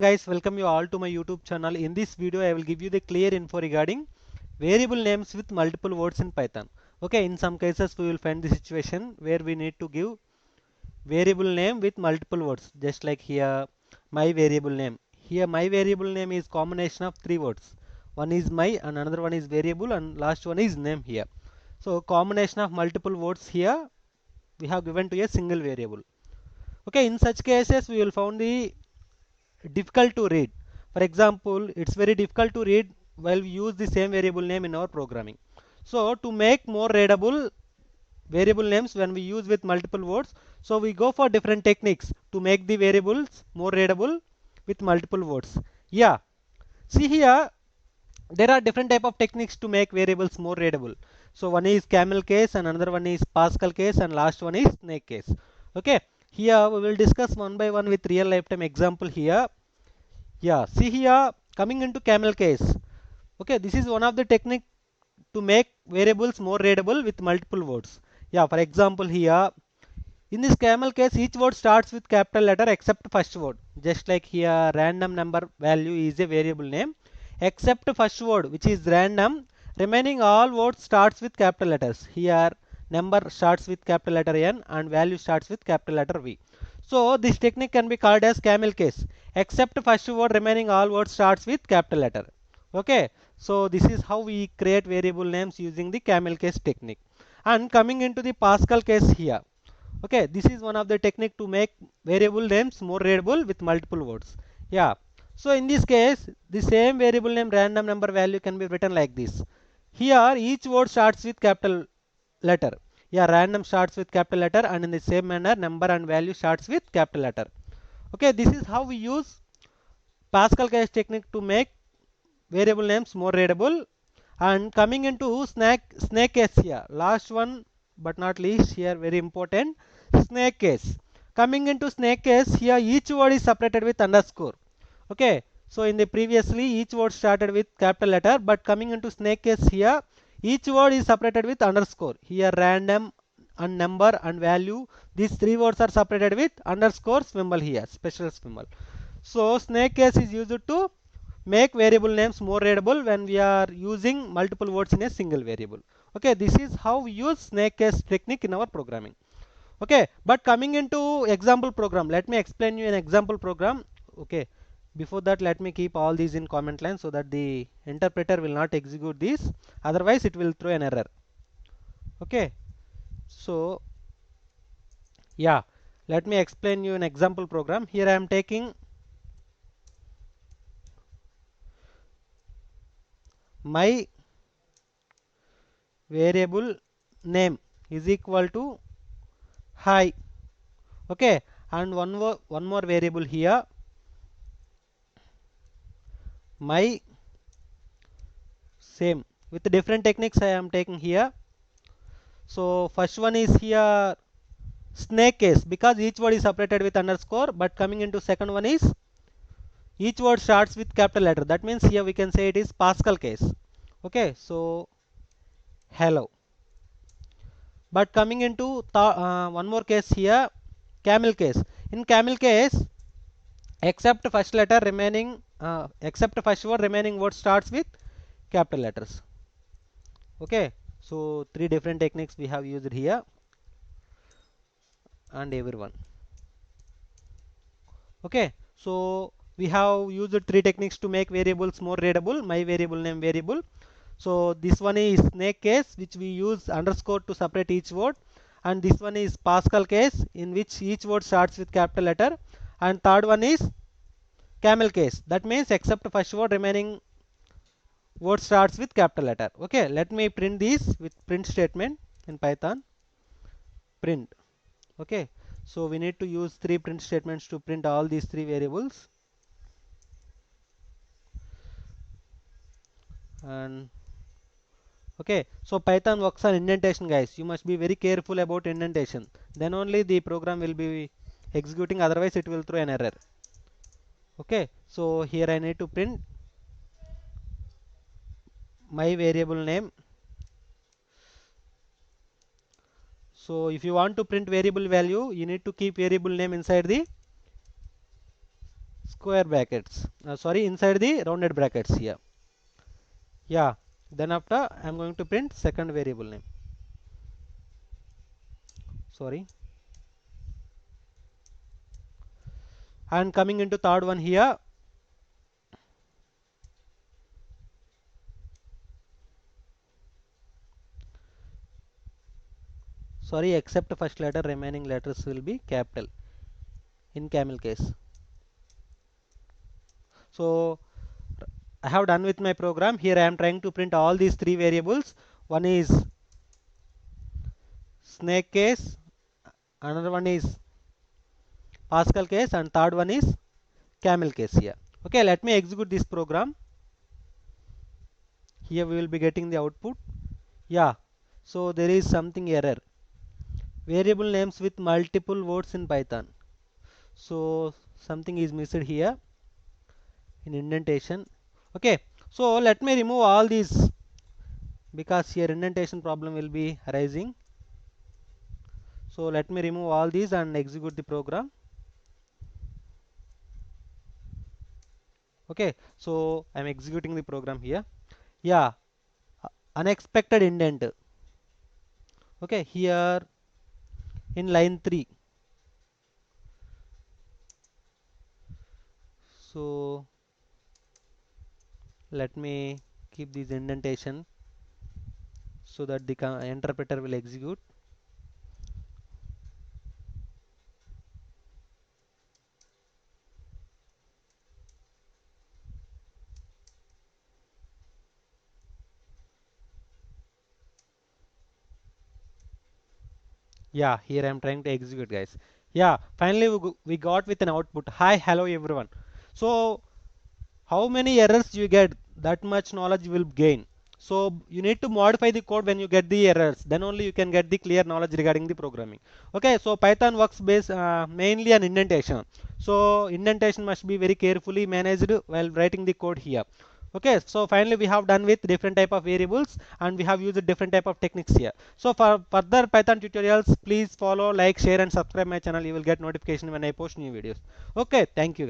Guys, welcome you all to my YouTube channel. In this video I will give you the clear info regarding variable names with multiple words in Python. Okay, in some cases we will find the situation where we need to give variable name with multiple words, just like here my variable name. Here my variable name is combination of three words. One is my and another one is variable and last one is name here. So combination of multiple words here we have given to a single variable. Okay, in such cases we will found the difficult to read. For example, it's very difficult to read while we use the same variable name in our programming. So to make more readable variable names when we use with multiple words, so we go for different techniques to make the variables more readable with multiple words. Yeah, see here there are different type of techniques to make variables more readable. So one is camel case and another one is Pascal case and last one is snake case. Okay, here we will discuss one by one with real lifetime example here. Yeah, see here coming into camel case. Okay, this is one of the technique to make variables more readable with multiple words. Yeah, for example here in this camel case each word starts with capital letter except first word. Just like here random number value is a variable name except first word which is random, remaining all words starts with capital letters. Here number starts with capital letter N and value starts with capital letter V. So this technique can be called as camel case except first word, remaining all words starts with capital letter. Okay, so this is how we create variable names using the camel case technique. And coming into the Pascal case here. Okay, this is one of the technique to make variable names more readable with multiple words. Yeah, so in this case the same variable name random number value can be written like this. Here each word starts with capital letter. Yeah, random starts with capital letter and in the same manner number and value starts with capital letter. Okay, this is how we use Pascal case technique to make variable names more readable. And coming into snake case here, last one but not least here, very important, snake case. Coming into snake case here each word is separated with underscore. Okay, so in the previously each word started with capital letter, but coming into snake case here each word is separated with underscore. Here random and number and value, these three words are separated with underscore symbol here, special symbol. So snake case is used to make variable names more readable when we are using multiple words in a single variable. Okay, this is how we use snake case technique in our programming. Okay, but coming into example program, let me explain you an example program. Okay, before that let me keep all these in comment line so that the interpreter will not execute this, otherwise it will throw an error. Okay, so yeah, let me explain you an example program. Here I am taking my variable name is equal to hi. Okay, and one more variable here, my same, with different techniques I am taking here. So first one is here snake case because each word is separated with underscore, but coming into second one is each word starts with capital letter, that means here we can say it is Pascal case. Okay, so hello. But coming into one more case here, camel case. In camel case except first letter remaining except first word, remaining word starts with capital letters. Okay, so three different techniques we have used here and everyone. Okay, so we have used three techniques to make variables more readable. My variable name variable. So this one is snake case which we use underscore to separate each word, and this one is Pascal case in which each word starts with capital letter, and third one is camel case, that means except first word, remaining word starts with capital letter. Okay, let me print this with print statement in Python. Print. Okay, so we need to use three print statements to print all these three variables. And okay, so Python works on indentation, guys. You must be very careful about indentation, then only the program will be executing, otherwise it will throw an error. Okay, so here I need to print my variable name. So if you want to print variable value, you need to keep variable name inside the square brackets, sorry, inside the rounded brackets here. Yeah, then after I'm going to print second variable name, sorry, and coming into third one here, sorry, except first letter, remaining letters will be capital in camel case. So I have done with my program. Here I am trying to print all these three variables. One is snake case, another one is Pascal case, and third one is camel case here. Okay, let me execute this program. Here we will be getting the output. Yeah, so there is something error. Variable names with multiple words in Python. So something is missed here in indentation. Okay, so let me remove all these because here indentation problem will be arising. So let me remove all these and execute the program. Okay, so I'm executing the program here. Yeah, unexpected indent. Okay, here in line 3. So let me keep this indentation so that the interpreter will execute. Yeah, here I am trying to execute, guys. Yeah, finally we got with an output. Hi, hello everyone. So how many errors you get, that much knowledge you will gain. So you need to modify the code when you get the errors, then only you can get the clear knowledge regarding the programming. Okay, so Python works based mainly on indentation. So indentation must be very carefully managed while writing the code here. Okay, so finally we have done with different type of variables and we have used different type of techniques here. So for further Python tutorials, please follow, like, share and subscribe my channel. You will get notification when I post new videos. Okay, thank you.